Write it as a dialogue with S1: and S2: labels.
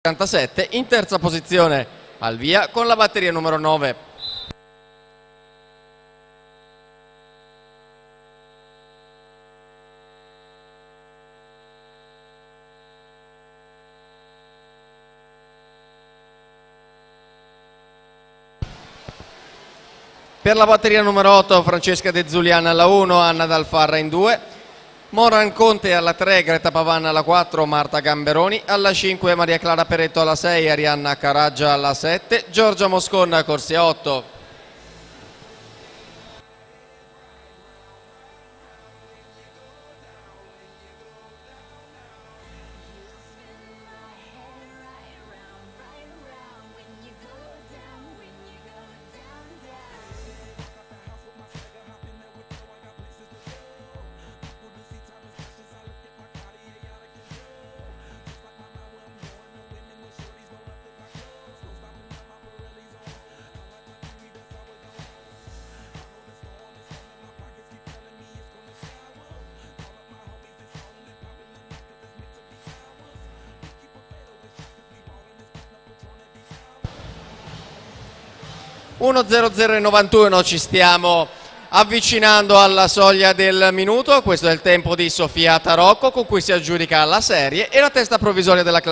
S1: 47, in terza posizione al via con la batteria numero 9. Per la batteria numero 8 Francesca De Zuliana alla 1, Anna Dalfarra in 2, Moran Conte alla 3, Greta Pavanna alla 4, Marta Gamberoni alla 5, Maria Clara Peretto alla 6, Arianna Caraggia alla 7, Giorgia Mosconna corsia 8. (1:00:91), ci stiamo avvicinando alla soglia del minuto. Questo è il tempo di Sofia Tarocco, con cui si aggiudica la serie e la testa provvisoria della classifica.